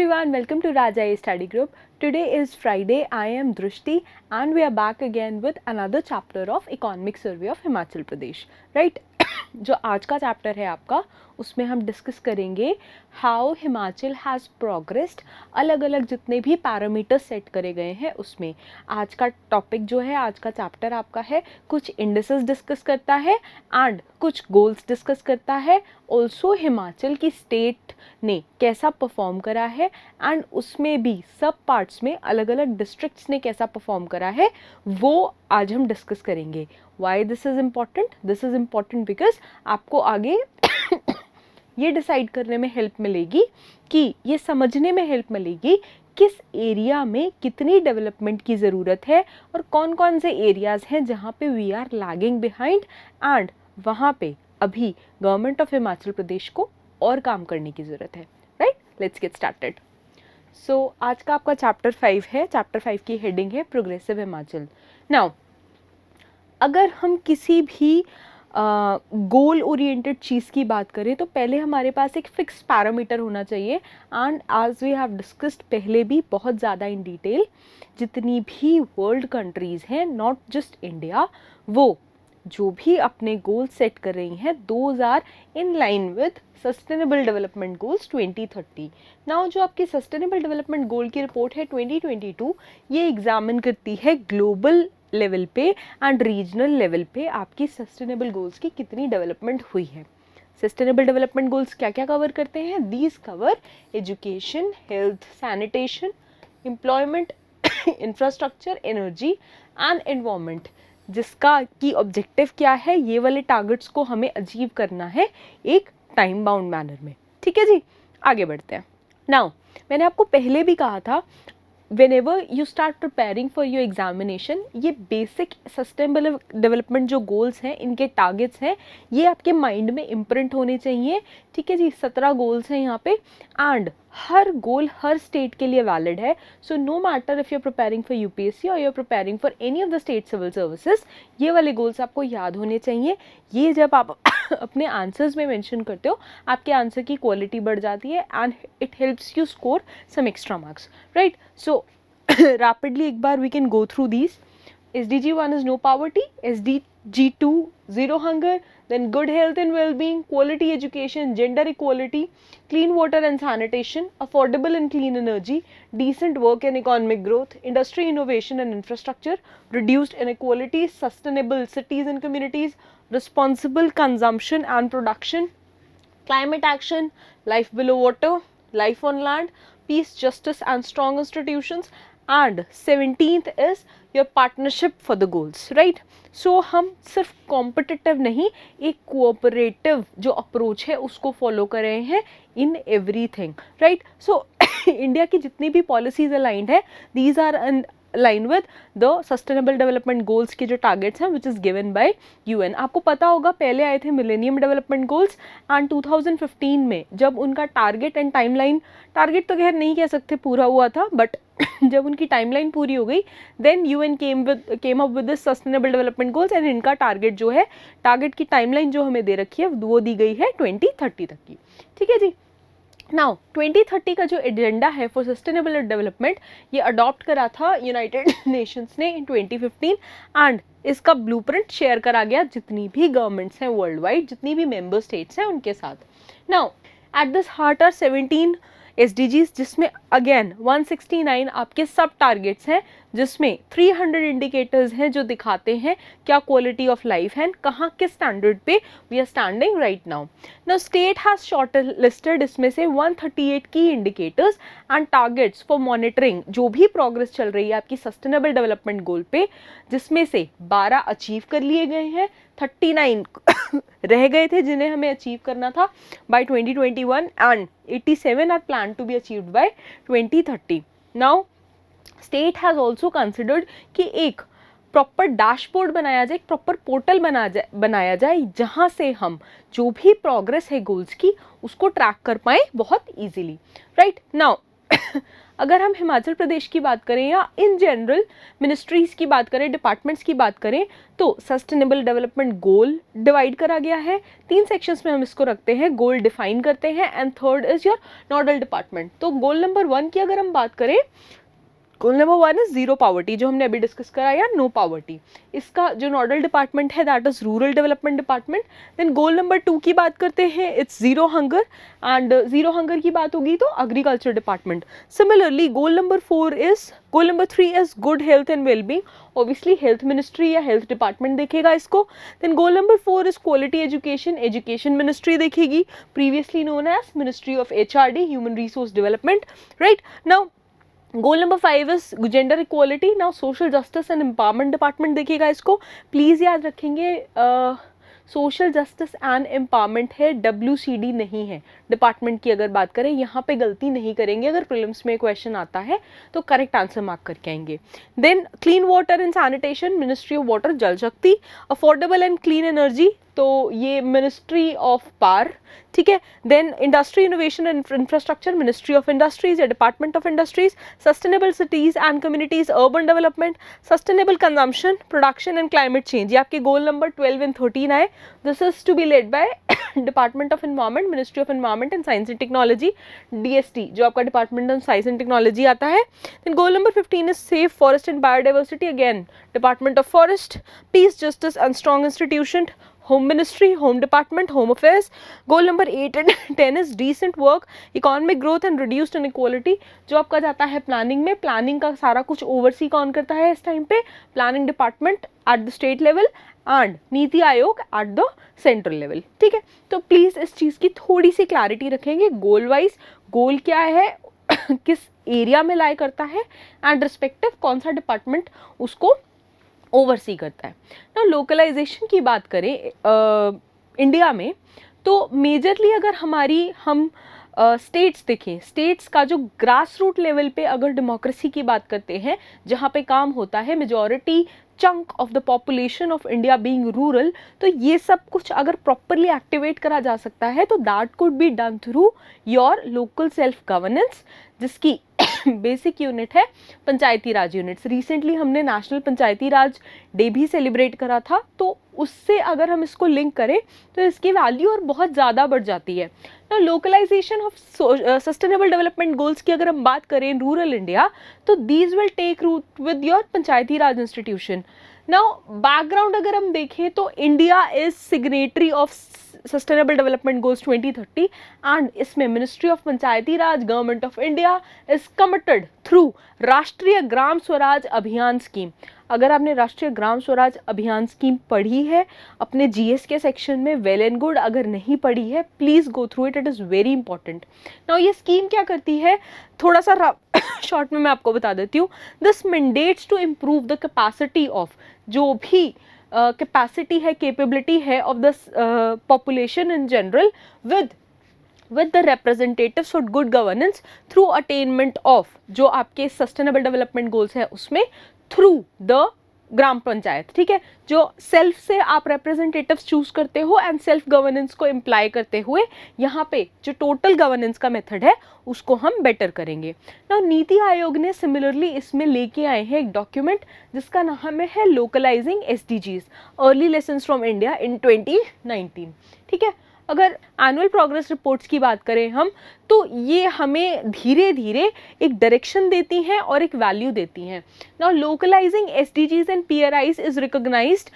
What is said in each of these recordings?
everyone, welcome to Raja Study Group. Today is Friday. I am Drishti and we are back again with another chapter of Economic Survey of Himachal Pradesh. Right? जो आज का chapter है आपका, उसमें हम discuss करेंगे how Himachal has progressed, अलग अलग जितने भी पैरामीटर्स सेट करे गए हैं उसमें। आज का टॉपिक जो है, आज का चैप्टर आपका है, कुछ इंडिसेस डिस्कस करता है एंड कुछ गोल्स डिस्कस करता है। ऑल्सो हिमाचल की स्टेट ने कैसा परफॉर्म करा है एंड उसमें भी सब पार्ट्स में अलग अलग डिस्ट्रिक्ट्स ने कैसा परफॉर्म करा है, वो आज हम डिस्कस करेंगे। Why this is important? This is important because आपको आगे ये डिसाइड करने में हेल्प मिलेगी, कि ये समझने में हेल्प मिलेगी किस एरिया में कितनी डेवलपमेंट की ज़रूरत है और कौन कौन से एरियाज़ हैं जहाँ पे we are lagging behind and वहाँ पे अभी गवर्नमेंट ऑफ हिमाचल प्रदेश को और काम करने की ज़रूरत है। Right, let's get started. So आज का आपका चैप्टर 5 है। चैप्टर 5 की हेडिंग है प्रोग्रेसिव हिमाचल। नाउ अगर हम किसी भी गोल ओरिएंटेड चीज़ की बात करें तो पहले हमारे पास एक फिक्स पैरामीटर होना चाहिए। And as we have discussed पहले भी बहुत ज़्यादा इन डिटेल, जितनी भी वर्ल्ड कंट्रीज़ हैं, नॉट जस्ट इंडिया, वो जो भी अपने गोल सेट कर रही हैं, those are in line with sustainable development goals 2030। Now जो आपकी सस्टेनेबल डेवलपमेंट गोल की रिपोर्ट है 2022, ये एग्जामिन करती है ग्लोबल लेवल पे एंड रीजनल लेवल पे आपकी सस्टेनेबल गोल्स की कितनी डेवलपमेंट हुई है। सस्टेनेबल डेवलपमेंट गोल्स क्या क्या कवर करते हैं? These cover education, health, sanitation, employment, infrastructure, energy and environment, जिसका की ऑब्जेक्टिव क्या है, ये वाले टारगेट्स को हमें अचीव करना है एक टाइम बाउंड मैनर में। ठीक है जी, आगे बढ़ते हैं। नाउ मैंने आपको पहले भी कहा था, whenever you start preparing for your examination, ये बेसिक सस्टेनेबल डेवलपमेंट जो गोल्स हैं, इनके टारगेट्स हैं, ये आपके माइंड में इम्प्रिंट होने चाहिए। ठीक है जी, 17 गोल्स हैं यहाँ पे and her goal her state के लिए वैलिड है। So no matter if you are preparing for UPSC और you are preparing for any of the state civil services, ये वाले गोल्स आपको याद होने चाहिए। ये जब आप अपने आंसर्स में मेंशन करते हो, आपके आंसर की क्वालिटी बढ़ जाती है and it helps you score some extra marks. Right, so rapidly एक बार we can go through these. SDG 1 is no poverty, SDG 2 zero hunger, then good health and well-being, quality education, gender equality, clean water and sanitation, affordable and clean energy, decent work and economic growth, industry innovation and infrastructure, reduced inequality, sustainable cities and communities, responsible consumption and production, climate action, life below water, life on land, peace, justice and strong institutions, and 17th is your partnership for the goals. Right, so हम सिर्फ competitive नहीं, एक cooperative जो approach है उसको follow कर रहे हैं in everything. Right, so India की जितनी भी पॉलिसीज अलाइंड है, these are align with the sustainable development goals के जो टारगेट्स हैं, which is given by UN. आपको पता होगा पहले आए थे मिलेनियम डेवलपमेंट गोल्स एंड 2015 में जब उनका टारगेट एंड टाइमलाइन, टारगेट तो खैर नहीं कह सकते पूरा हुआ था, बट जब उनकी टाइमलाइन पूरी हो गई, then UN came up with this sustainable development goals and इनका टारगेट जो है, टारगेट की टाइमलाइन जो हमें दे रखी है वो दी गई है 2030 तक की। ठीक है जी। नाउ 2030 का जो एजेंडा है फॉर सस्टेनेबल डेवलपमेंट, ये अडॉप्ट करा था यूनाइटेड नेशंस ने इन 2015 एंड इसका ब्लूप्रिंट शेयर करा गया जितनी भी गवर्नमेंट्स हैं वर्ल्ड वाइड, जितनी भी मेंबर स्टेट्स हैं उनके साथ। Now at this heart are 17 SDGs, जिसमें अगेन 169 आपके सब टारगेट्स हैं, जिसमें 300 इंडिकेटर्स हैं जो दिखाते हैं क्या क्वालिटी ऑफ लाइफ है, कहाँ किस स्टैंडर्ड पे we are standing right now. Now state has shortlisted इसमें से 138 की indicators and targets for monitoring जो भी प्रोग्रेस चल रही है आपकी सस्टेनेबल डेवलपमेंट गोल पे, जिसमें से 12 अचीव कर लिए गए हैं, 39 रह गए थे जिन्हें हमें अचीव करना था by 2021 and 87 are plan to be achieved by 2030। Now state has also considered कि एक प्रॉपर डैशबोर्ड बनाया जाए, एक प्रॉपर पोर्टल बनाया जाए जहाँ से हम जो भी प्रोग्रेस है गोल्स की उसको ट्रैक कर पाएँ बहुत ईजीली। राइट, नाउ अगर हम हिमाचल प्रदेश की बात करें या इन जनरल मिनिस्ट्रीज़ की बात करें, डिपार्टमेंट्स की बात करें, तो सस्टेनेबल डेवलपमेंट गोल डिवाइड करा गया है, 3 सेक्शंस में हम इसको रखते हैं, गोल डिफाइन करते हैं, and third is your nodal department. तो गोल नंबर 1 की अगर हम बात करें, goal number 1 is zero poverty, जो हमने अभी डिस्कस करा, या नो पावर्टी। इसका जो नोडल डिपार्टमेंट है that is rural development department. Then goal number 2 की बात करते हैं, it's zero hunger, and zero hunger की बात होगी तो agriculture department. Similarly goal number 3 is good health and wellbeing, obviously health ministry या हेल्थ डिपार्टमेंट देखेगा इसको। Then goal number 4 is quality education, education ministry देखेगी, previously known as ministry of HRD, human resource development, right. Now goal number 5 is gender equality, now social justice and empowerment department देखेगा इसको। Please याद रखेंगे social justice and empowerment है, WCD नहीं है। Department की अगर बात करें, यहाँ पे गलती नहीं करेंगे, अगर प्रीलिम्स में क्वेश्चन आता है तो करेक्ट आंसर मार्क करके आएंगे। Then clean water and sanitation, ministry of water, Jal Shakti. Affordable and clean energy, तो ये मिनिस्ट्री ऑफ पावर, ठीक है। Then industry innovation and infrastructure, ministry of industries या department of industries. Sustainable cities and communities, urban development. Sustainable consumption, production and climate change, ये आपके goal number 12 and 13 आए। This is to be led by department of environment, ministry of environment and science and technology, DST, जो आपका department of science and technology आता है। Then goal number 15 is safe forest and biodiversity, again department of forest. Peace, justice and strong institution, home ministry, home department, home affairs. Goal number 8 and 10 is decent work, economic growth and reduced inequality, जो आपका जाता है planning में। Planning का सारा कुछ oversee कौन करता है इस टाइम पे, planning department at the state level and NITI Aayog at the central level, ठीक है। तो प्लीज इस चीज की थोड़ी सी क्लैरिटी रखेंगे, गोल वाइज गोल क्या है किस एरिया में लाई करता है, एंड रिस्पेक्टिव कौन सा डिपार्टमेंट उसको ओवरसी करता है। ना लोकलाइजेशन की बात करें इंडिया में, तो मेजरली अगर हम स्टेट्स देखें, स्टेट्स का जो ग्रास रूट लेवल पे अगर डेमोक्रेसी की बात करते हैं, जहाँ पे काम होता है, majority chunk of the population of India being rural, तो ये सब कुछ अगर प्रॉपरली एक्टिवेट करा जा सकता है तो that could be done through your local self governance, जिसकी बेसिक यूनिट है पंचायती राज यूनिट्स। रिसेंटली हमने नेशनल पंचायती राज डे भी सेलिब्रेट करा था, तो उससे अगर हम इसको लिंक करें तो इसकी वैल्यू और बहुत ज़्यादा बढ़ जाती है। ना localisation of sustainable development goals की अगर हम बात करें रूरल इंडिया, तो these will take root with your panchayati raj institution. Now background अगर हम देखें तो India is signatory of sustainable development goals 2030, and इसमें ministry of panchayati raj, government of India is committed through Rashtriya Gram Swaraj Abhiyan scheme. अगर आपने राष्ट्रीय ग्राम स्वराज अभियान स्कीम पढ़ी है अपने GS के सेक्शन में, वेल एंड गुड, अगर नहीं पढ़ी है please go through it, it is very important. Now ये स्कीम क्या करती है, थोड़ा सा शॉर्ट में मैं आपको बता देती हूँ। This mandates to improve the capacity of, जो भी कैपेसिटी है, कैपेबिलिटी है of the population in general with the representatives for good governance through attainment of, जो आपके सस्टेनेबल डेवलपमेंट गोल्स है उसमें, थ्रू द ग्राम पंचायत, ठीक है। जो सेल्फ से आप रिप्रेजेंटेटिव्स चूज करते हो एंड सेल्फ गवर्नेंस को इम्प्लाई करते हुए यहाँ पे जो टोटल गवर्नेंस का मेथड है उसको हम बेटर करेंगे। ना नीति आयोग ने सिमिलरली इसमें लेके आए हैं एक डॉक्यूमेंट जिसका नाम है लोकलाइजिंग SDGs, early lessons from India in 2019, ठीक है। अगर एनुअल प्रोग्रेस रिपोर्ट्स की बात करें हम, तो ये हमें धीरे धीरे एक डायरेक्शन देती हैं और एक वैल्यू देती हैं। Now localising SDGs and PRIs is recognised,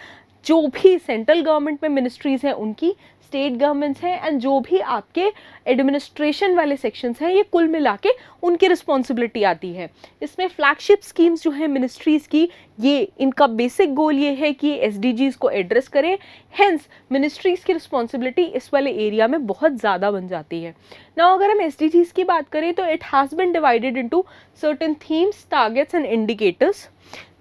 जो भी सेंट्रल गवर्नमेंट में मिनिस्ट्रीज हैं उनकी, स्टेट गवर्नमेंट्स हैं, एंड जो भी आपके एडमिनिस्ट्रेशन वाले सेक्शंस हैं, ये कुल मिला के उनकी रिस्पॉन्सिबिलिटी आती है। इसमें फ्लैगशिप स्कीम्स जो है मिनिस्ट्रीज़ की, ये इनका बेसिक गोल ये है कि SDGs को एड्रेस करें, हेंस मिनिस्ट्रीज़ की रिस्पॉन्सिबिलिटी इस वाले एरिया में बहुत ज़्यादा बन जाती है। ना अगर हम SDGs की बात करें तो it has been divided into certain themes, targets and indicators.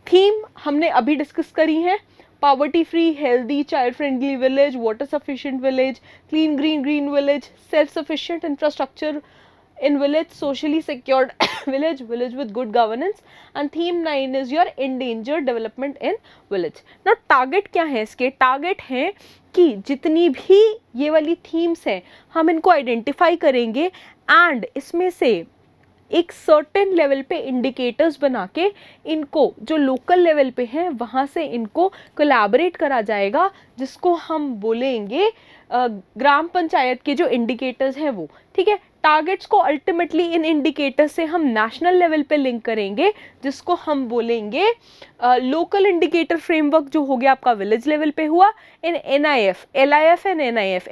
Theme हमने अभी डिस्कस करी हैं, poverty free, healthy, child friendly village, water sufficient village, clean green village, self sufficient infrastructure in village, socially secured village with good governance, and theme 9 is your endangered development in village. Now target क्या है इसके, target है कि जितनी भी ये वाली themes हैं हम इनको आइडेंटिफाई करेंगे एंड इसमें से एक सर्टेन लेवल पे इंडिकेटर्स बना के इनको जो लोकल लेवल पे हैं वहाँ से इनको कोलैबोरेट करा जाएगा, जिसको हम बोलेंगे ग्राम पंचायत के जो इंडिकेटर्स हैं वो, ठीक है। टारगेट्स को अल्टीमेटली इन इंडिकेटर्स से हम नेशनल लेवल पे लिंक करेंगे, जिसको हम बोलेंगे लोकल इंडिकेटर फ्रेमवर्क, जो हो गया आपका विलेज लेवल पे हुआ, इन NIF, LIF एंड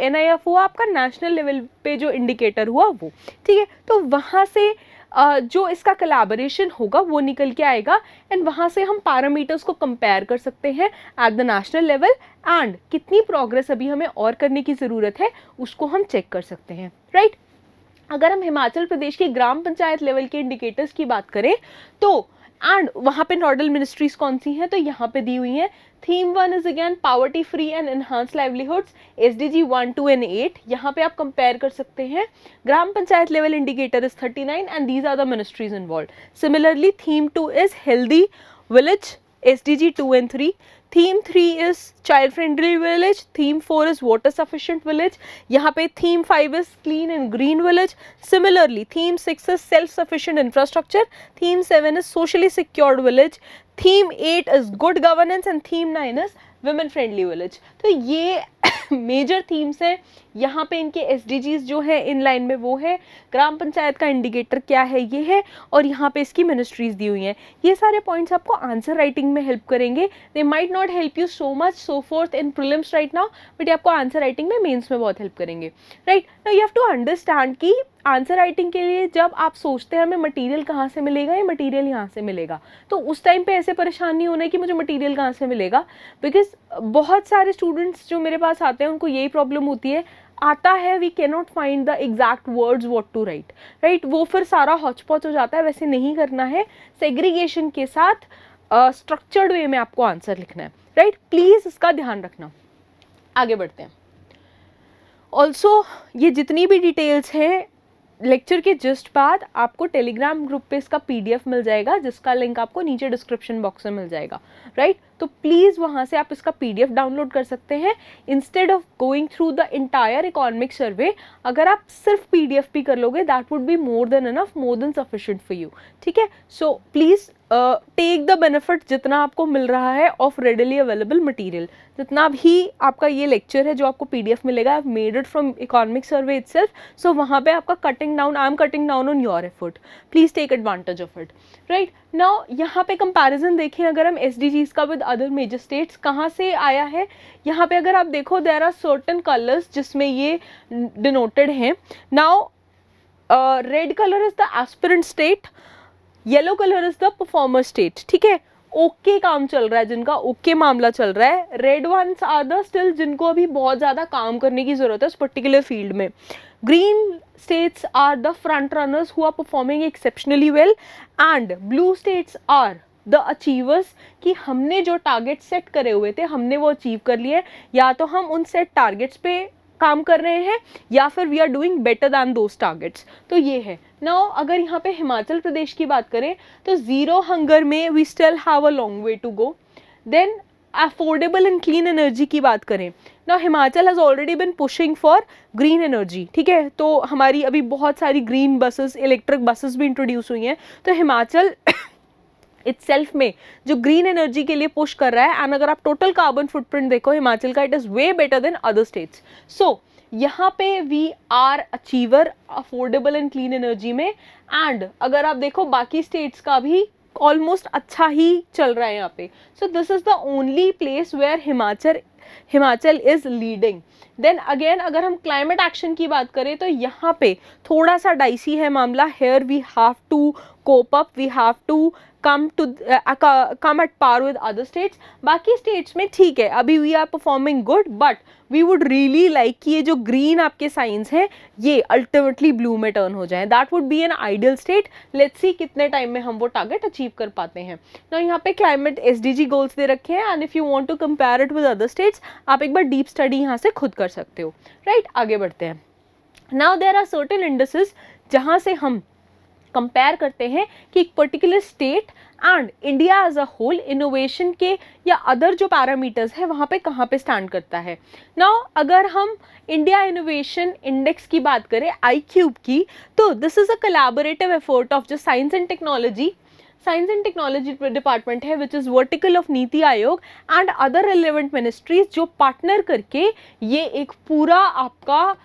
NIF हुआ आपका नेशनल लेवल पे जो इंडिकेटर हुआ वो, ठीक है। तो वहाँ से जो इसका कोलैबोरेशन होगा वो निकल के आएगा एंड वहाँ से हम पैरामीटर्स को कंपेयर कर सकते हैं at the national level, and कितनी प्रोग्रेस अभी हमें और करने की ज़रूरत है उसको हम चेक कर सकते हैं, राइट। अगर हम हिमाचल प्रदेश के ग्राम पंचायत लेवल के इंडिकेटर्स की बात करें तो एंड वहाँ पे नोडल मिनिस्ट्रीज कौन सी हैं, तो यहाँ पे दी हुई हैं। Theme 1 is again poverty free and enhance livelihoods, SDG 1, 2 and 8। यहाँ पे आप कंपेयर कर सकते हैं। Gram panchayat level indicator is 39 and these are the ministries involve. Similarly theme 2 is healthy village, SDG 2 and 3. Theme 3 is child friendly village. Theme 4 is water sufficient village. यहाँ पे Theme 5 is clean and green village. Similarly, Theme 6 is self sufficient infrastructure. Theme 7 is socially secured village. Theme 8 is good governance and Theme 9 is women friendly village. तो ये major themes हैं। यहाँ पे इनके SDGs जो है इन लाइन में वो है, ग्राम पंचायत का इंडिकेटर क्या है ये है, और यहाँ पे इसकी मिनिस्ट्रीज दी हुई हैं। ये सारे पॉइंट्स आपको आंसर राइटिंग में हेल्प करेंगे। They might not help you so much so fourth in prelims right now, but ये आपको आंसर राइटिंग में, मेंस में बहुत हेल्प करेंगे, right. Now you have to understand कि आंसर राइटिंग के लिए जब आप सोचते हैं हमें मटेरियल कहाँ से मिलेगा, या मटेरियल यहाँ से मिलेगा, तो उस टाइम पे ऐसे परेशान नहीं होना है कि मुझे मटेरियल कहाँ से मिलेगा, बिकॉज बहुत सारे स्टूडेंट्स जो मेरे पास आते हैं उनको यही प्रॉब्लम होती है, आता है we can not find the exact words what to write, right. वो फिर सारा हॉचपॉच हो जाता है। वैसे नहीं करना है, सेग्रीगेशन के साथ स्ट्रक्चर्ड वे में आपको आंसर लिखना है, राइट। प्लीज़ इसका ध्यान रखना। आगे बढ़ते हैं। ऑल्सो ये जितनी भी डिटेल्स हैं लेक्चर के जस्ट बाद आपको टेलीग्राम ग्रुप पे इसका PDF मिल जाएगा, जिसका लिंक आपको नीचे डिस्क्रिप्शन बॉक्स में मिल जाएगा, राइट। तो प्लीज़ वहाँ से आप इसका PDF डाउनलोड कर सकते हैं instead of going through the entire economic survey. अगर आप सिर्फ PDF भी कर लोगे that would be more than enough, more than sufficient for you, ठीक है। So please take the benefit जितना आपको मिल रहा है ऑफ रेडिली अवेलेबल मटीरियल। जितना भी आपका ये लेक्चर है जो आपको PDF मिलेगा, I made it from economic survey itself, so वहाँ पे आपका cutting down, I am cutting down on your effort, please take advantage of it, right. Now यहाँ पे कंपैरिजन देखें अगर हम SDGs का विद अदर मेजर स्टेट्स, कहाँ से आया है। यहाँ पे अगर आप देखो देयर आर सर्टेन कलर्स जिसमें ये डिनोटेड हैं। Now red colour is the aspirant state, yellow colour is the performer state, ठीक है। ओके काम चल रहा है, जिनका ओके मामला चल रहा है। Red ones are the still जिनको अभी बहुत ज़्यादा काम करने की ज़रूरत है उस पर्टिकुलर फील्ड में। Green states are the front runners who are performing exceptionally well and blue states are the achievers कि हमने जो टारगेट सेट करे हुए थे हमने वो अचीव कर लिए, या तो हम उन सेट टारगेट्स पे काम कर रहे हैं या फिर we are doing better than those targets. तो ये है। नाउ अगर यहाँ पे हिमाचल प्रदेश की बात करें तो ज़ीरो हंगर में we still have a long way to go. Then affordable and clean energy की बात करें, ना Himachal has already been pushing for green energy, ठीक है। तो हमारी अभी बहुत सारी ग्रीन बसेस, इलेक्ट्रिक बसेस भी इंट्रोड्यूस हुई हैं। तो हिमाचल इटसेल्फ में जो ग्रीन एनर्जी के लिए पुश कर रहा है, एंड अगर आप टोटल कार्बन फुटप्रिंट देखो हिमाचल का, it is way better than other states. So यहाँ पे we are achiever affordable and clean energy में, एंड अगर आप देखो बाकी स्टेट्स का भी ऑलमोस्ट अच्छा ही चल रहा है यहाँ पे। So this is the only place where Himachal is leading. Then again अगर हम क्लाइमेट एक्शन की बात करें तो यहाँ पे थोड़ा सा डाइसी है मामला। Here we have to cope up, we have to come at par with other states. बाकी स्टेट्स में ठीक है, अभी we are performing good, but we would really like कि ये जो ग्रीन आपके साइंस हैं ये अल्टीमेटली ब्लू में टर्न हो जाए। That would B an ideal state. Let's see कितने टाइम में हम वो टारगेट अचीव कर पाते हैं। ना यहाँ पे क्लाइमेट SDG गोल्स दे रखे हैं, and if you want to compare it with other states आप एक बार डीप स्टडी यहाँ से खुद कर सकते हो, राइट। आगे बढ़ते हैं। Now there are certain indices जहाँ से हम कंपेयर करते हैं कि एक particular state and India as a whole innovation के या अदर जो पैरामीटर्स है वहाँ पे कहाँ पे स्टैंड करता है। नाउ अगर हम इंडिया इनोवेशन इंडेक्स की बात करें iCube की, तो this is a collaborative effort of जो साइंस एंड टेक्नोलॉजी डिपार्टमेंट है which is vertical of NITI Aayog and other relevant ministries, जो पार्टनर करके ये एक पूरा आपका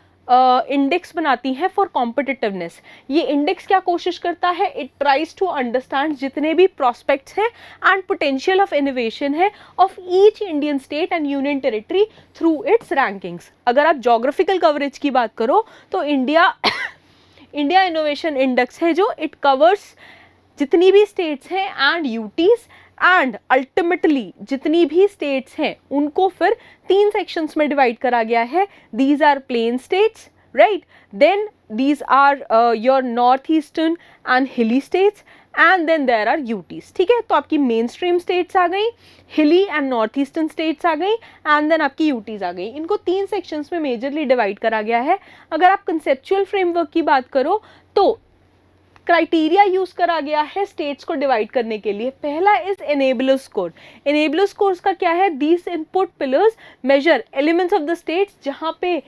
इंडेक्स बनाती है फॉर कॉम्पिटिटिवनेस। ये इंडेक्स क्या कोशिश करता है, इट ट्राइज टू अंडरस्टैंड जितने भी प्रॉस्पेक्ट्स हैं एंड पोटेंशियल ऑफ इनोवेशन है of each Indian state and union territory through it's rankings. अगर आप जोग्राफिकल कवरेज की बात करो तो इंडिया इनोवेशन इंडेक्स है जो इट कवर्स जितनी भी स्टेट्स हैं एंड यूटीज एंड अल्टीमेटली जितनी भी स्टेट्स हैं उनको फिर 3 सेक्शंस में डिवाइड करा गया है। These are plain states, right, then these are your north eastern and hilly states and then there are UTs. ठीक है, तो आपकी मेन स्ट्रीम स्टेट्स आ गई, hilly and north eastern states आ गई एंड देन आपकी यूटीज आ गई। इनको 3 सेक्शंस में मेजरली डिवाइड करा गया है। अगर आप कंसेप्चुअल फ्रेमवर्क की बात करो तो क्राइटेरिया यूज करा गया है स्टेट्स को डिवाइड करने के लिए। पहला is enabler score. Enabler scores का क्या है, these input pillars major elements of the states जहाँ पे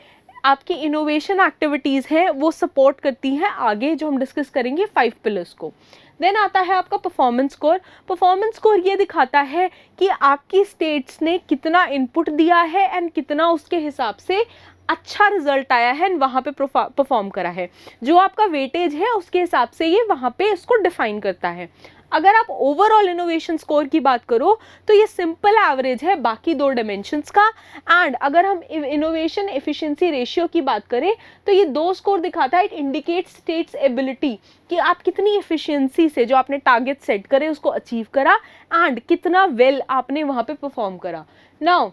आपकी इनोवेशन एक्टिविटीज हैं वो सपोर्ट करती हैं आगे जो हम डिस्कस करेंगे 5 पिलर्स को। देन आता है आपका परफॉर्मेंस स्कोर। परफॉर्मेंस स्कोर ये दिखाता है कि आपकी स्टेट्स ने कितना इनपुट दिया है एंड कितना उसके हिसाब से अच्छा रिजल्ट आया है वहाँ पे परफॉर्म करा है। जो आपका वेटेज है उसके हिसाब से ये वहाँ पे इसको डिफाइन करता है। अगर आप ओवरऑल इनोवेशन स्कोर की बात करो तो ये सिंपल एवरेज है बाकी 2 डायमेंशंस का। एंड अगर हम इनोवेशन एफिशिएंसी रेशियो की बात करें तो ये 2 स्कोर दिखाता है। इट इंडिकेट स्टेट्स एबिलिटी कि आप कितनी एफिशिएंसी से जो आपने टारगेट सेट करे उसको अचीव करा एंड कितना वेल आपने वहाँ पे परफॉर्म करा। नाउ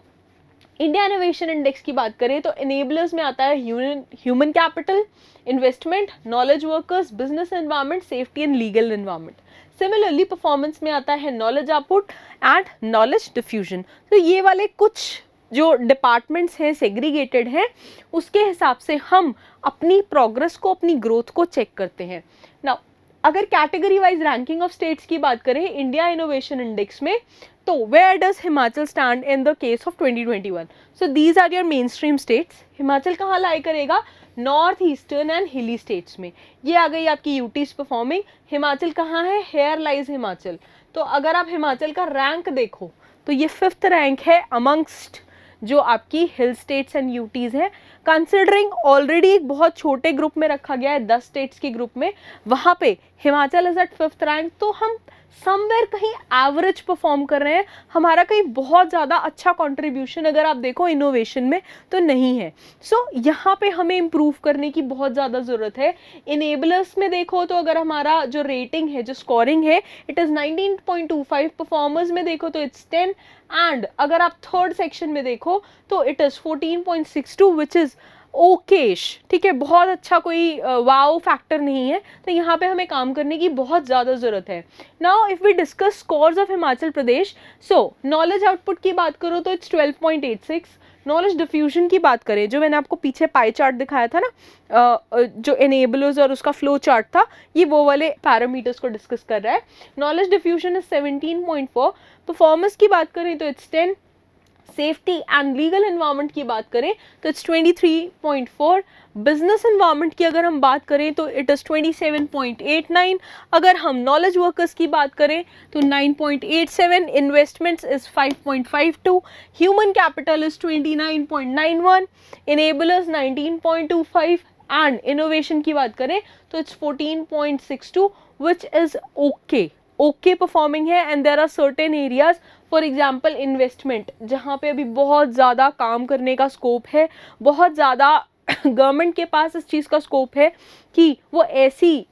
इंडिया इनोवेशन इंडेक्स की बात करें तो एनेबलर्स में आता है human capital, investment, knowledge workers, business environment, safety and legal environment. Similarly performance में आता है knowledge output and knowledge diffusion. तो ये वाले कुछ जो डिपार्टमेंट्स हैं सेग्रीगेटेड हैं उसके हिसाब से हम अपनी प्रोग्रेस को, अपनी ग्रोथ को चेक करते हैं। नाउ अगर category wise ranking of states की बात करें इंडिया इनोवेशन इंडेक्स में तो where does Himachal stand in the case of 2021? So these are your main stream states. Himachal कहाँ लाई करेगा, north eastern and hilly states में। ये आ गई आपकी यूटीज परफॉर्मिंग। हिमाचल कहाँ है, हेयर लाइज हिमाचल। तो अगर आप हिमाचल का रैंक देखो तो ये 5th रैंक है अमंगस्ट जो आपकी हिल स्टेट्स एंड यूटीज है। कंसिडरिंग ऑलरेडी एक बहुत छोटे ग्रुप में रखा गया है 10 स्टेट्स के ग्रुप में, वहाँ पे Himachal is eight 5th rank. तो हम समवेयर कहीं एवरेज परफॉर्म कर रहे हैं, हमारा कहीं बहुत ज़्यादा अच्छा कंट्रीब्यूशन अगर आप देखो इनोवेशन में तो नहीं है। सो यहाँ पे हमें इम्प्रूव करने की बहुत ज़्यादा ज़रूरत है। इनेबलर्स में देखो तो अगर हमारा जो रेटिंग है, जो स्कोरिंग है, इट इज़ 19.25। परफॉर्मर्स में देखो तो इट्स 10 एंड अगर आप 3rd सेक्शन में देखो तो it is 14.62 which is Okesh. ठीक है, बहुत अच्छा कोई वाओ फैक्टर नहीं है। तो यहाँ पे हमें काम करने की बहुत ज़्यादा ज़रूरत है। Now if we discuss scores of Himachal Pradesh, so knowledge output की बात करो तो इट्स 12.86। नॉलेज डिफ्यूजन की बात करें, जो मैंने आपको पीछे पाई चार्ट दिखाया था ना, जो एनेबलर्स और उसका फ्लो चार्ट था, ये वो वाले पैरामीटर्स को डिस्कस कर रहा है। Knowledge diffusion is 17.4। परफॉर्मेंस की बात करें तो it's 10। Safety and legal environment की बात करें तो इट्स 23.4। बिजनेस एनवायरनमेंट की अगर हम बात करें तो इट इज़ 27.89। अगर हम नॉलेज वर्कर्स की बात करें तो 9.87। Investments is 5.52। Human capital is 29.91। Enablers 19.25 and innovation की बात करें तो it's 14.62 which is okay performing है। And there are certain areas, for example investment, जहाँ पे अभी बहुत ज़्यादा काम करने का स्कोप है, बहुत ज़्यादा गवर्नमेंट के पास इस चीज़ का स्कोप है कि वो ऐसी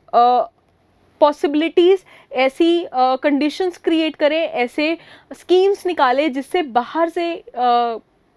पॉसिबिलिटीज़, ऐसी कंडीशंस क्रिएट करे, ऐसे स्कीम्स निकाले जिससे बाहर से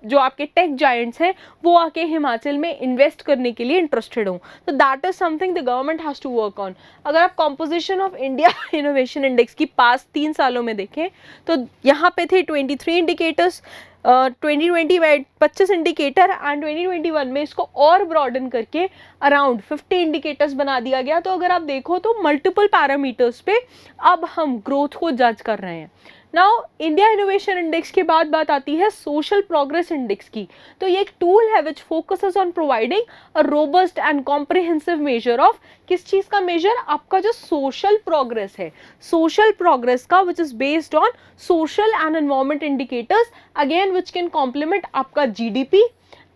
जो आपके टेक जायंट्स हैं वो आके हिमाचल में इन्वेस्ट करने के लिए इंटरेस्टेड हों। तो that is something the government has to work on. अगर आप composition of India innovation index की पास्ट 3 सालों में देखें तो यहाँ पे थे 23 इंडिकेटर्स, 2020 में 25 इंडिकेटर एंड 2021 में इसको और ब्रॉडन करके अराउंड 50 इंडिकेटर्स बना दिया गया। तो अगर आप देखो तो मल्टीपल पैरामीटर्स पे अब हम ग्रोथ को जज कर रहे हैं। नाउ इंडिया इनोवेशन इंडेक्स के बाद बात आती है सोशल प्रोग्रेस इंडेक्स की। तो ये एक टूल है which focuses on providing a robust and comprehensive measure of, किस चीज का मेजर, आपका जो सोशल प्रोग्रेस है, सोशल प्रोग्रेस का, which is based on social and environment indicators again which can complement आपका GDP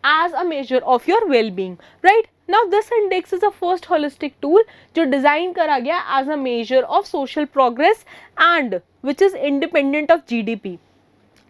as a measure of your well-being, right? Now this index is the first holistic tool जो design करा गया as a measure of social progress and which is independent of GDP.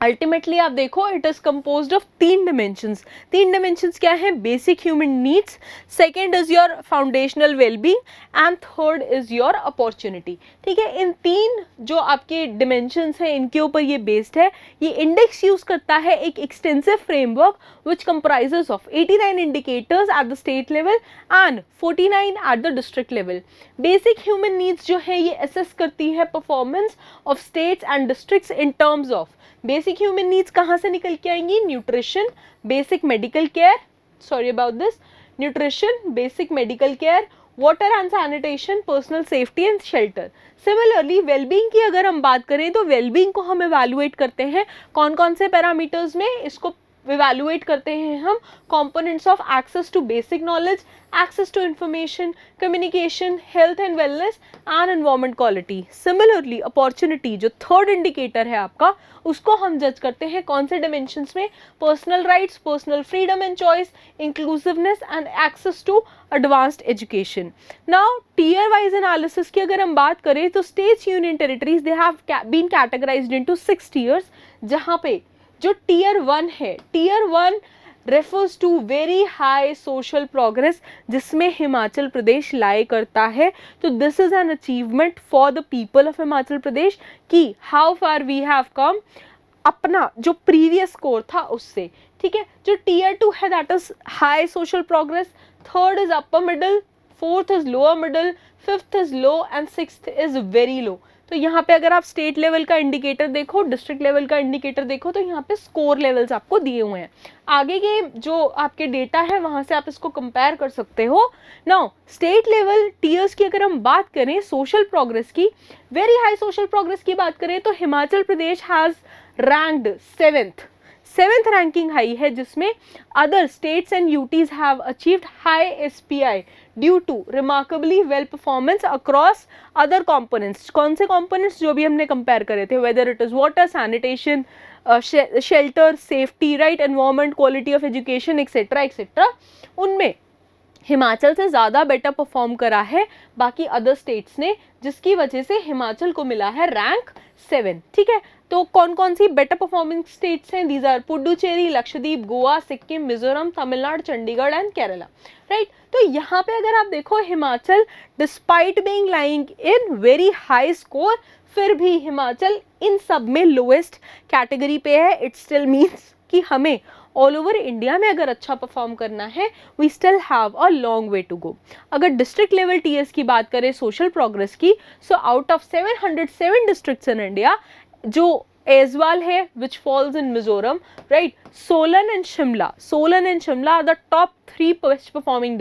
Ultimately आप देखो it is composed of 3 dimensions. 3 dimensions क्या है? Basic human needs, second is your foundational wellbeing and third is your opportunity. ठीक है, इन 3 जो आपके dimensions हैं इनके ऊपर ये बेस्ड है। ये इंडेक्स यूज करता है एक extensive framework which comprises of 89 indicators at the state level and 49 at the district level. Basic human needs जो है ये असेस करती है performance of states and districts in terms of basic human needs कहाँ से निकल के आएंगी? Nutrition, basic medical care, sorry about this, nutrition, basic medical care, water and sanitation, personal safety and shelter. Similarly wellbeing की अगर हम बात करें तो वेलबींग को हम इवैल्यूएट करते हैं कौन कौन से पैरामीटर्स में? इसको इवैल्यूएट करते हैं हम components of access to basic knowledge, access to information, communication, health and wellness and environment quality. Similarly opportunity जो थर्ड इंडिकेटर है आपका, उसको हम जज करते हैं कौन से डिमेंशंस में? Personal rights, personal freedom and choice, inclusiveness and access to advanced education. Now tier wise analysis की अगर हम बात करें तो states, union territories they have been categorised into 6 tiers, जहां पे जो टीयर 1 है, tier 1 refers to very high social progress जिसमें हिमाचल प्रदेश लाई करता है। तो this is an achievement for the people of Himachal Pradesh कि how far we have come अपना जो प्रीवियस स्कोर था उससे। ठीक है, जो टीयर 2 है that is high social progress, third is upper middle, fourth is lower middle, fifth is low and sixth is very low. तो यहाँ पे अगर आप स्टेट लेवल का इंडिकेटर देखो, डिस्ट्रिक्ट लेवल का इंडिकेटर देखो, तो यहाँ पे स्कोर लेवल्स आपको दिए हुए हैं। आगे के जो आपके डेटा है वहां से आप इसको कंपेयर कर सकते हो। नाउ स्टेट लेवल टीयर्स की अगर हम बात करें सोशल प्रोग्रेस की, वेरी हाई सोशल प्रोग्रेस की बात करें तो Himachal Pradesh has ranked 7th ranking high है, जिसमें other states and UTs have achieved high SPI due to remarkably well performance across other components. कौन से कंपोनेंट्स? जो भी हमने कंपेयर करे थे, whether it is water, sanitation, shelter, safety, right, environment, quality of education etcetera etcetera, उनमें हिमाचल से ज़्यादा बेटर परफॉर्म करा है बाकी अदर स्टेट्स ने, जिसकी वजह से हिमाचल को मिला है रैंक 7। ठीक है, तो कौन कौन सी बेटर परफॉर्मिंग स्टेट्स हैं? These are Puducherry, Lakshadweep, Goa, Sikkim, Mizoram, Tamil Nadu, Chandigarh and Kerala, right. तो यहाँ पे अगर आप देखो Himachal despite being lying in very high score, फिर भी हिमाचल इन सब में लोएस्ट कैटेगरी पे है। इट स्टिल मीन्स कि हमें ऑल ओवर इंडिया में अगर अच्छा परफॉर्म करना है, we still have a long way to go. अगर डिस्ट्रिक्ट लेवल टीएस की बात करें सोशल प्रोग्रेस की, so out of 707 districts in India, जो एजवाल है which falls in Mizoram, right, Solan and Shimla are the top 3 best performing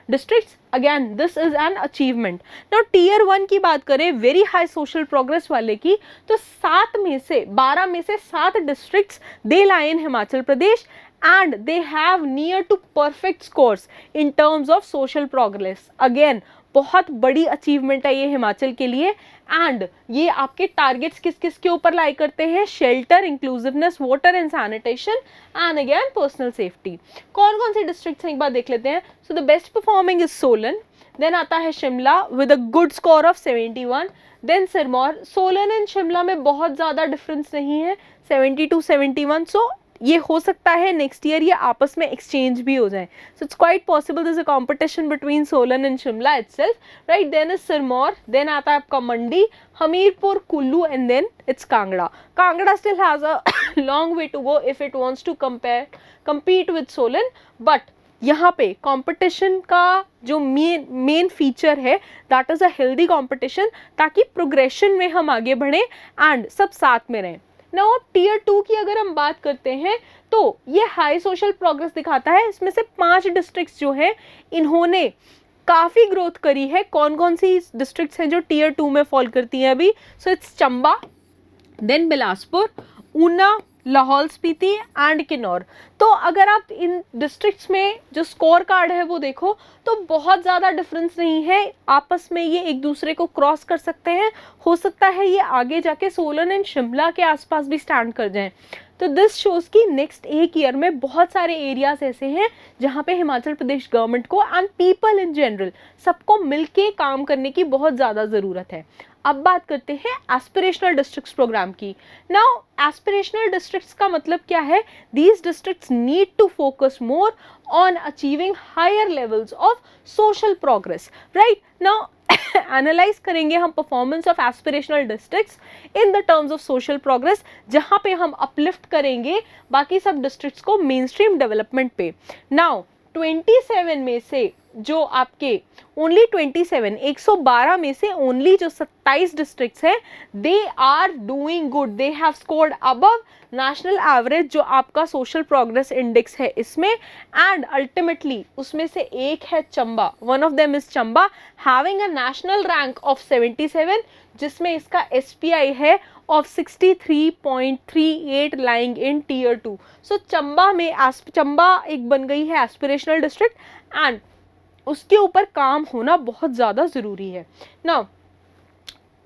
districts. Again this is an achievement. Now tier 1 की बात करें वेरी हाई सोशल प्रोग्रेस वाले की, तो 12 में से 7 districts they lie in Himachal Pradesh and they have near to perfect scores in terms of social progress. Again बहुत बड़ी अचीवमेंट है ये हिमाचल के लिए। एंड ये आपके टारगेट्स किस किस के ऊपर लाई करते हैं? Shelter, inclusiveness, water and sanitation and again personal safety. कौन कौन सी डिस्ट्रिक्ट्स हैं एक बार देख लेते हैं। So the best performing is Solan, then आता है Shimla with a good score of 71, then Sirmaur. Solan and Shimla में बहुत ज़्यादा डिफरेंस नहीं है, 72, 71। सो ये हो सकता है नेक्स्ट ईयर ये आपस में एक्सचेंज भी हो जाए। So it's quite possible this a competition between Solan and Shimla itself, right. Then is Sirmaur, then आता है आपका Mandi, Hamirpur, Kullu and then it's Kangra. Kangra still has a long way to go if it wants to compete with Solan, but यहाँ पे competition का जो main feature है that is a healthy competition, ताकि progression में हम आगे बढ़ें एंड सब साथ में रहें। नाउ टीयर 2 की अगर हम बात करते हैं तो ये हाई सोशल प्रोग्रेस दिखाता है। इसमें से 5 डिस्ट्रिक्ट्स जो हैं इन्होंने काफ़ी ग्रोथ करी है। कौन कौन सी डिस्ट्रिक्ट्स हैं जो टीयर 2 में फॉल करती हैं अभी? So it's Chamba, then Bilaspur, Una, Lahaul Spiti and Kinnaur. तो अगर आप इन डिस्ट्रिक्ट्स में जो स्कोर कार्ड है वो देखो तो बहुत ज़्यादा डिफरेंस नहीं है, आपस में ये एक दूसरे को क्रॉस कर सकते हैं। हो सकता है ये आगे जाके सोलन एंड शिमला के आसपास भी स्टैंड कर जाएं। तो दिस शोज़ कि नेक्स्ट एक ईयर में बहुत सारे एरियाज ऐसे हैं जहाँ पे हिमाचल प्रदेश गवर्नमेंट को एंड पीपल इन जनरल सबको मिलके काम करने की बहुत ज़्यादा ज़रूरत है। अब बात करते हैं एस्पिरेशनल डिस्ट्रिक्ट्स प्रोग्राम की। नाउ एस्पिरेशनल डिस्ट्रिक्ट्स का मतलब क्या है? These districts need to focus more on achieving higher levels of social progress, right? Now analyse करेंगे हम performance of aspirational districts in the terms of social progress, जहां पे हम अपलिफ्ट करेंगे बाकी सब डिस्ट्रिक्ट्स को मेन स्ट्रीम डेवलपमेंट पे। नाउ 27 में से जो आपके ओनली 27 112 में से ओनली जो 27 डिस्ट्रिक्ट्स हैं they are doing good, they have scored above national average जो आपका सोशल प्रोग्रेस इंडेक्स है इसमें। एंड अल्टीमेटली उसमें से एक है Chamba, one of them is Chamba having a national rank of 77 जिसमें इसका SPI है of 63.38 lying in tier 2। सो चंबा में चंबा एक बन गई है एस्पिरेशनल डिस्ट्रिक्ट एंड उसके ऊपर काम होना बहुत ज़्यादा ज़रूरी है। नाउ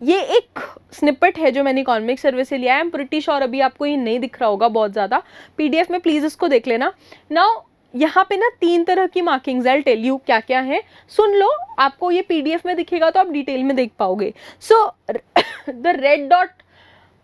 ये एक स्निपेट है जो मैंने इकोनॉमिक सर्वे से लिया है। आई एम प्रिटी श्योर अभी आपको ये नहीं दिख रहा होगा बहुत ज़्यादा, PDF में प्लीज़ इसको देख लेना। नाउ यहाँ पे ना 3 तरह की मार्किंग्स आई टेल यू क्या क्या है, सुन लो। आपको ये PDF में दिखेगा तो आप डिटेल में देख पाओगे। So the red dot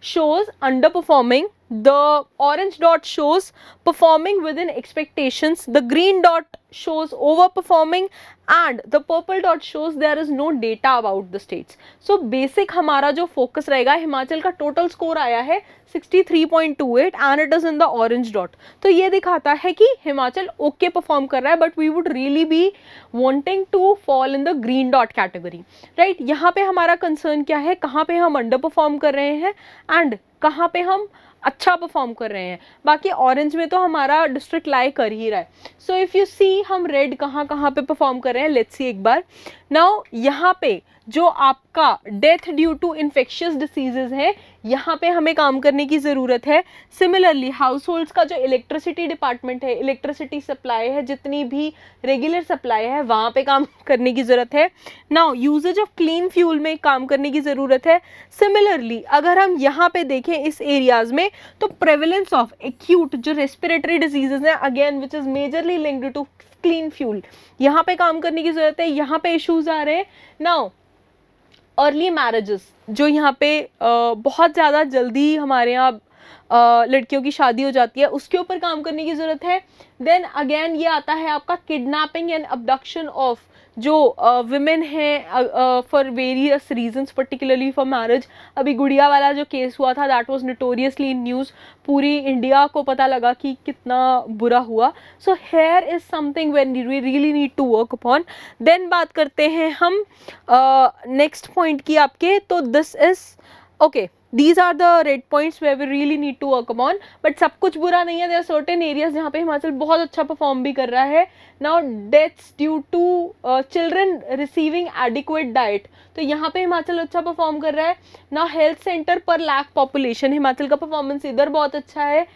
shows underperforming, the orange dot shows performing within expectations, the green dot shows overperforming and the purple dot shows there is no data about the states। so basic हमारा जो focus रहेगा, हिमाचल का total score आया है 63.28 and it is in the orange dot। तो ये दिखाता है कि हिमाचल okay perform कर रहा है, but we would really be wanting to fall in the green dot category, right? यहाँ पे हमारा concern क्या है, कहाँ पे हम underperform कर रहे हैं and कहाँ पे हम अच्छा परफॉर्म कर रहे हैं। बाकी ऑरेंज में तो हमारा डिस्ट्रिक्ट लाई कर ही रहा है। सो इफ़ यू सी हम रेड कहाँ कहाँ पे परफॉर्म कर रहे हैं, लेट्स सी एक बार। नाउ यहाँ पे जो आपका death due to infectious diseases है यहाँ पे हमें काम करने की ज़रूरत है। सिमिलरली हाउस होल्ड्स का जो इलेक्ट्रिसिटी डिपार्टमेंट है, इलेक्ट्रिसिटी सप्लाई है, जितनी भी रेगुलर सप्लाई है वहाँ पे काम करने की ज़रूरत है। Now uses of clean fuel में काम करने की ज़रूरत है। सिमिलरली अगर हम यहाँ पे देखें इस एरियाज में तो प्रेवलेंस ऑफ एक्यूट जो रेस्पिरेटरी डिजीजेज हैं again which is majorly linked to clean fuel, यहाँ पे काम करने की ज़रूरत है। यहाँ पे इश्यूज आ रहे हैं। नाउ अर्ली मैरिजेस जो यहाँ पे बहुत ज़्यादा जल्दी हमारे यहाँ लड़कियों की शादी हो जाती है, उसके ऊपर काम करने की ज़रूरत है। देन अगेन ये आता है आपका किडनैपिंग एंड अबडक्शन ऑफ जो विमेन हैं for various reasons, particularly for marriage. अभी गुड़िया वाला जो केस हुआ था that was notoriously in news, पूरी इंडिया को पता लगा कि कितना बुरा हुआ। So here is something when we really need to work upon. Then बात करते हैं हम नेक्स्ट पॉइंट की आपके, तो this is okay, these are the red points where we really need to work upon, but सब कुछ बुरा नहीं है। there are certain areas जहाँ पे हिमाचल बहुत अच्छा परफॉर्म भी कर रहा है। now deaths due to children receiving adequate diet, तो यहाँ पे हिमाचल अच्छा परफॉर्म कर रहा है। now health center per lakh population, Himachal का परफॉर्मेंस इधर बहुत अच्छा है।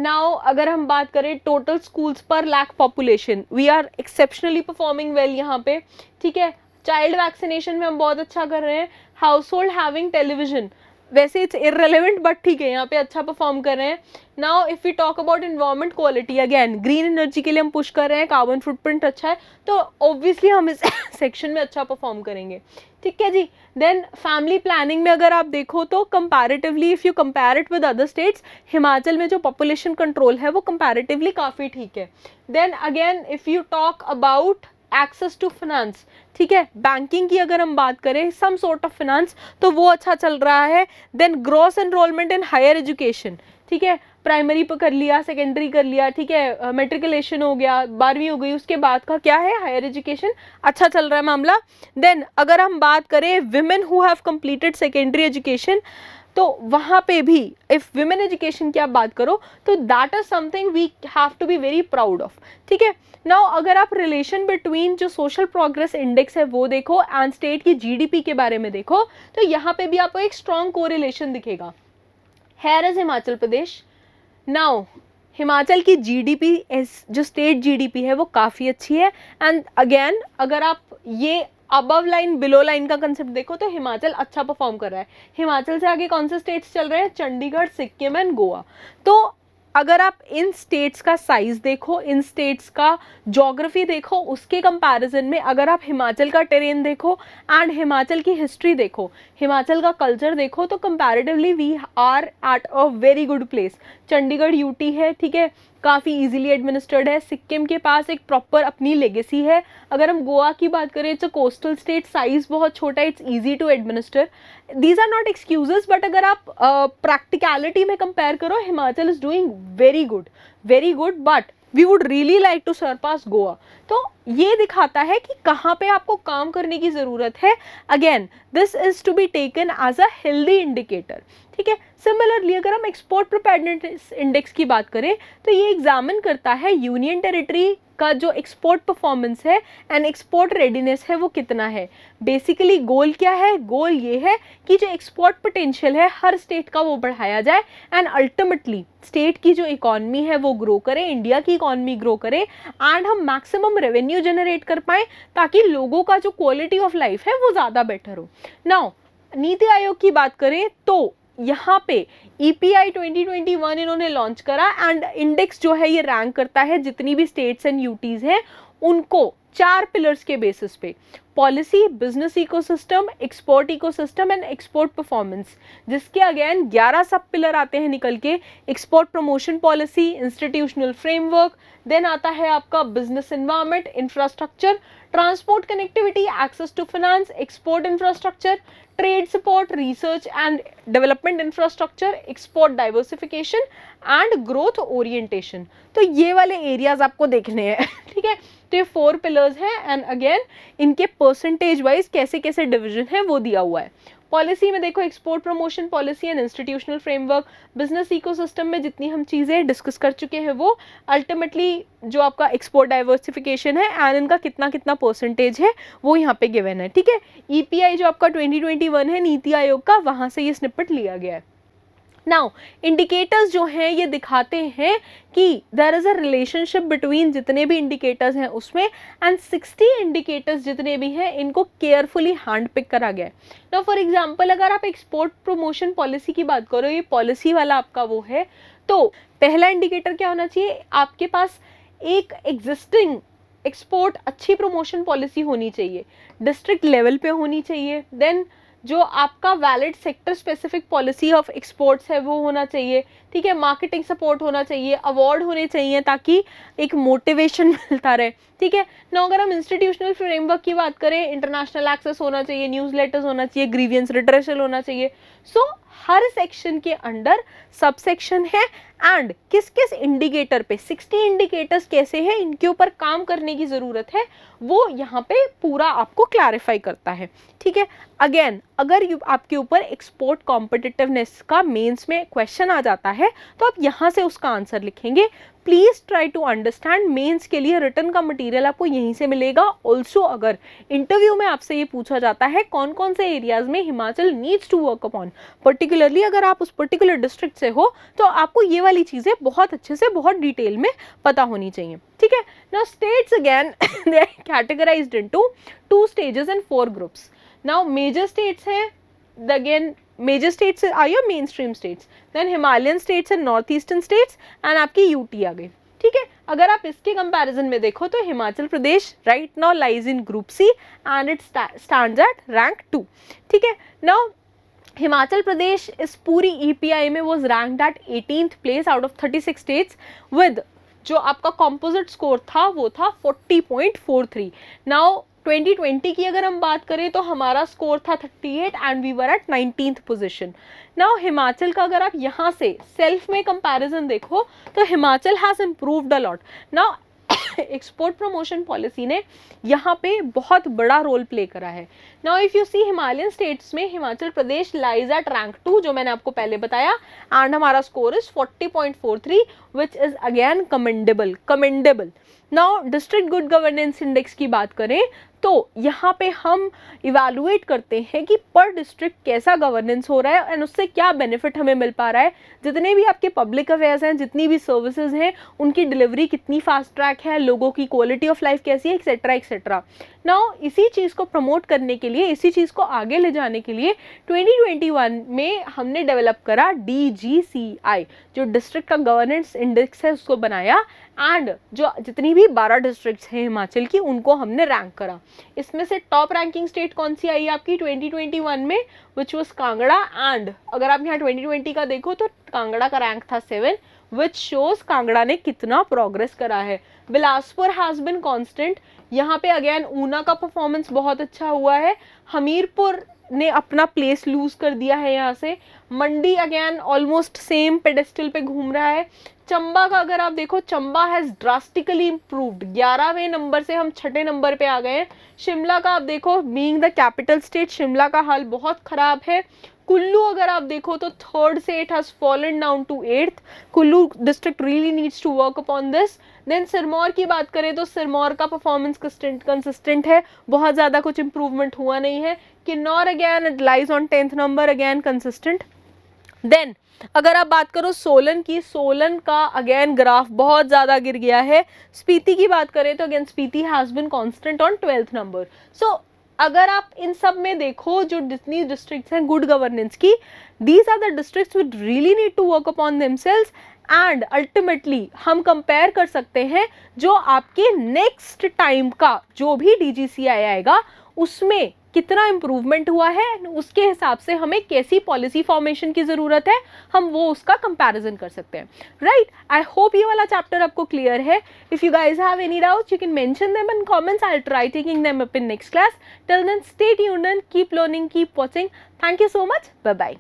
now अगर हम बात करें टोटल स्कूल्स पर lakh population, we are exceptionally performing well यहाँ पे, ठीक है। चाइल्ड वैक्सीनेशन में हम बहुत अच्छा कर रहे हैं। हाउस होल्ड हैविंग टेलीविजन, वैसे इट्स इररेलेवेंट बट ठीक है, यहाँ पे अच्छा परफॉर्म कर रहे हैं। Now if we talk about environment quality, again green energy के लिए हम पुश कर रहे हैं, कार्बन फुटप्रिंट अच्छा है, तो ऑब्वियसली हम इस सेक्शन में अच्छा परफॉर्म करेंगे, ठीक है जी। देन फैमिली प्लानिंग में अगर आप देखो तो comparatively if you compare it with other states, Himachal में जो पॉपुलेशन कंट्रोल है वो कंपैरेटिवली काफ़ी ठीक है। Then again if you talk about access to finance, ठीक है, बैंकिंग की अगर हम बात करें सम सॉर्ट ऑफ फिनेंस तो वो अच्छा चल रहा है। Then gross enrolment in higher education, ठीक है, प्राइमरी पर कर लिया, सेकेंडरी कर लिया, ठीक है, मेट्रिकुलेशन हो गया, 12वीं हो गई, उसके बाद का क्या है हायर एजुकेशन, अच्छा चल रहा है मामला। देन अगर हम बात करें women who have completed secondary education, तो वहाँ पे भी इफ़ विमेन एजुकेशन की आप बात करो तो that is something we have to be very proud of, ठीक है। नाउ अगर आप रिलेशन बिटवीन जो सोशल प्रोग्रेस इंडेक्स है वो देखो एंड स्टेट की जीडीपी के बारे में देखो, तो यहाँ पे भी आपको एक स्ट्रॉन्ग कोरिलेशन दिखेगा। Here is Himachal Pradesh. Now Himachal की जीडीपी जो स्टेट जीडीपी है वो काफ़ी अच्छी है, एंड अगेन अगर आप ये अबव लाइन बिलो लाइन का कंसेप्ट देखो तो हिमाचल अच्छा परफॉर्म कर रहा है। हिमाचल से आगे कौन से स्टेट्स चल रहे हैं? चंडीगढ़, सिक्किम एंड गोवा। तो अगर आप इन स्टेट्स का साइज देखो, इन स्टेट्स का ज्योग्राफी देखो, उसके कंपैरिजन में अगर आप हिमाचल का टेरेन देखो एंड हिमाचल की हिस्ट्री देखो, हिमाचल का कल्चर देखो, तो comparatively we are at a very good place. Chandigarh UT है, ठीक है, काफ़ी इजीली एडमिनिस्टर्ड है। सिक्किम के पास एक प्रॉपर अपनी लेगेसी है। अगर हम गोवा की बात करें, it's a coastal state, size बहुत छोटा है, it's easy to administer. These are not excuses, but अगर आप प्रैक्टिकलिटी में कंपेयर करो, Himachal is doing very good, but we would really like to surpass Goa. तो ये दिखाता है कि कहाँ पे आपको काम करने की ज़रूरत है। Again this is to be taken as a healthy indicator, ठीक है। सिमिलरली अगर हम एक्सपोर्ट प्रिपेयर्डनेस इंडेक्स की बात करें तो ये एग्जामिन करता है यूनियन टेरिटरी का जो एक्सपोर्ट परफॉर्मेंस है एंड एक्सपोर्ट रेडीनेस है वो कितना है। बेसिकली गोल क्या है? गोल ये है कि जो एक्सपोर्ट पोटेंशियल है हर स्टेट का वो बढ़ाया जाए एंड अल्टीमेटली स्टेट की जो इकॉनमी है वो ग्रो करे, इंडिया की इकॉनमी ग्रो करे एंड हम मैक्सिमम रेवेन्यू जनरेट कर पाएँ ताकि लोगों का जो क्वालिटी ऑफ लाइफ है वो ज़्यादा बेटर हो। नाउ नीति आयोग की बात करें तो यहाँ पे EPI 2021 इन्होंने लॉन्च करा एंड इंडेक्स जो है ये रैंक करता है जितनी भी स्टेट्स एंड यूटीज हैं उनको 4 पिलर्स के बेसिस पे: policy, business ecosystem, export ecosystem and export performance, जिसके अगेन 11 सब पिलर आते हैं निकल के। Export promotion policy, institutional framework, then आता है आपका business environment, infrastructure, transport connectivity, access to finance, export infrastructure, trade support, research and development infrastructure, export diversification and growth orientation. तो ये वाले एरियाज आपको देखने हैं, ठीक है। तो ये 4 पिलर्स हैं एंड अगेन इनके परसेंटेज वाइज कैसे कैसे डिवीजन है वो दिया हुआ है। पॉलिसी में देखो export promotion policy and institutional framework, business ecosystem में जितनी हम चीज़ें डिस्कस कर चुके हैं वो, अल्टीमेटली जो आपका एक्सपोर्ट डाइवर्सिफिकेशन है एंड इनका कितना कितना परसेंटेज है वो यहाँ पे गिवन है, ठीक है। EPI जो आपका 2021 है नीति आयोग का, वहाँ से ये स्निपेट लिया गया है। नाउ इंडिकेटर्स जो हैं ये दिखाते हैं कि there is a relationship between जितने भी इंडिकेटर्स हैं उसमें, एंड 60 इंडिकेटर्स जितने भी हैं इनको केयरफुली हैंड पिक करा गया है। नाउ फॉर एग्जांपल अगर आप एक्सपोर्ट प्रमोशन पॉलिसी की बात करो, ये पॉलिसी वाला आपका वो है, तो पहला इंडिकेटर क्या होना चाहिए? आपके पास एक एग्जिस्टिंग एक्सपोर्ट अच्छी प्रमोशन पॉलिसी होनी चाहिए, डिस्ट्रिक्ट लेवल पे होनी चाहिए। देन जो आपका valid sector specific policy of exports है वो होना चाहिए, ठीक है। मार्केटिंग सपोर्ट होना चाहिए, अवार्ड होने चाहिए ताकि एक मोटिवेशन मिलता रहे, ठीक है ना। अगर हम इंस्टीट्यूशनल फ्रेमवर्क की बात करें, इंटरनेशनल एक्सेस होना चाहिए, न्यूज़ लेटर्स होना चाहिए, ग्रीवियंस रिड्रेसल होना चाहिए। सो हर सेक्शन के अंडर सब सेक्शन है एंड किस किस इंडिकेटर पे 60 इंडिकेटर्स कैसे हैं इनके ऊपर काम करने की ज़रूरत है वो यहाँ पे पूरा आपको क्लैरिफाई करता है, ठीक है। अगेन अगर आपके ऊपर एक्सपोर्ट कॉम्पिटिटिवनेस का मेंस में क्वेश्चन आ जाता है तो आप यहाँ से उसका आंसर लिखेंगे। Please try to understand, mains के लिए रिटर्न का मटेरियल आपको यहीं से मिलेगा। ऑल्सो अगर इंटरव्यू में आपसे ये पूछा जाता है कौन कौन से एरियाज में Himachal needs to work upon, particularly अगर आप उस पर्टिकुलर डिस्ट्रिक्ट से हो तो आपको ये वाली चीज़ें बहुत अच्छे से बहुत डिटेल में पता होनी चाहिए, ठीक है ना। States again they are categorised into 2 stages and 4 groups. Now major states हैं, again major states are your main stream states, then Himalayan states and north eastern states and आपकी यूटी आ गई, ठीक है। अगर आप इसके कंपैरिजन में देखो तो Himachal Pradesh right now lies in group C and it stands at rank 2, ठीक है। नाउ हिमाचल प्रदेश इस पूरी EPI में was ranked at 18th place out of 36 states with जो आपका कॉम्पोजिट स्कोर था वो था 40.43। नाउ 2020 की अगर हम बात करें तो हमारा स्कोर था 38 and we were at 19th position. Now Himachal का अगर आप यहाँ से सेल्फ में कंपैरिजन देखो तो Himachal has improved a lot. Now export promotion policy ने यहाँ पे बहुत बड़ा रोल प्ले करा है। Now if you see Himalayan states में Himachal Pradesh lies at rank 2, जो मैंने आपको पहले बताया, एंड हमारा score is 40.43 which is again commendable. Now district good governance index की बात करें तो यहाँ पे हम इवैल्यूएट करते हैं कि पर डिस्ट्रिक्ट कैसा गवर्नेंस हो रहा है एंड उससे क्या बेनिफिट हमें मिल पा रहा है। जितने भी आपके पब्लिक अफेयर्स हैं, जितनी भी सर्विसेज हैं, उनकी डिलीवरी कितनी फास्ट ट्रैक है, लोगों की क्वालिटी ऑफ लाइफ कैसी है, एक्सेट्रा एक्सेट्रा। नाउ इसी चीज़ को प्रमोट करने के लिए, इसी चीज़ को आगे ले जाने के लिए 2021 में हमने डेवलप करा DGCI, जो डिस्ट्रिक्ट का गवर्नेंस इंडेक्स है, उसको बनाया एंड जो जितनी भी 12 डिस्ट्रिक्ट्स हैं हिमाचल की, उनको हमने रैंक करा। इसमें से टॉप रैंकिंग स्टेट कौन सी आई आपकी 2021 में, विच वॉज कांगड़ा। एंड अगर आप यहाँ 2020 का देखो तो कांगड़ा का रैंक था 7, विच शोज कांगड़ा ने कितना प्रोग्रेस करा है। बिलासपुर हैज बिन कांस्टेंट, यहाँ पे अगेन ऊना का परफॉर्मेंस बहुत अच्छा हुआ है। हमीरपुर ने अपना प्लेस लूज कर दिया है यहाँ से। Mandi again almost same pedestal पे घूम रहा है। चंबा का अगर आप देखो, चंबा हैज ड्रास्टिकली इम्प्रूव्ड, 11वें नंबर से हम 6ठे नंबर पे आ गए हैं। शिमला का आप देखो, being the capital state, Shimla का हाल बहुत खराब है। कुल्लू अगर आप देखो तो 3rd से it has fallen down to 8th। Kullu district really needs to work upon this. Then Sirmaur की बात करें तो सिरमौर का परफॉर्मेंस कंसिस्टेंट है, बहुत ज़्यादा कुछ इंप्रूवमेंट हुआ नहीं है। Kinnaur again it lies on 10th number, again consistent. Then अगर आप बात करो सोलन की, सोलन का अगेन ग्राफ बहुत ज़्यादा गिर गया है। स्पीति की बात करें तो again Spiti has been constant on 12th number. So अगर आप इन सब में देखो, जो जितनी डिस्ट्रिक्ट्स हैं गुड गवर्नेंस की, these are the districts which really need to work upon themselves and ultimately हम कंपेयर कर सकते हैं जो आपके नेक्स्ट टाइम का जो भी DGCI आएगा उसमें कितना इम्प्रूवमेंट हुआ है, उसके हिसाब से हमें कैसी पॉलिसी फॉर्मेशन की ज़रूरत है, हम वो उसका कंपैरिजन कर सकते हैं। राइट, आई होप ये वाला चैप्टर आपको क्लियर है। If you guys have any doubts you can mention them in comments, I will try taking them up in next class. Till then stay tuned and keep learning, keep watching. Thank you so much, bye bye.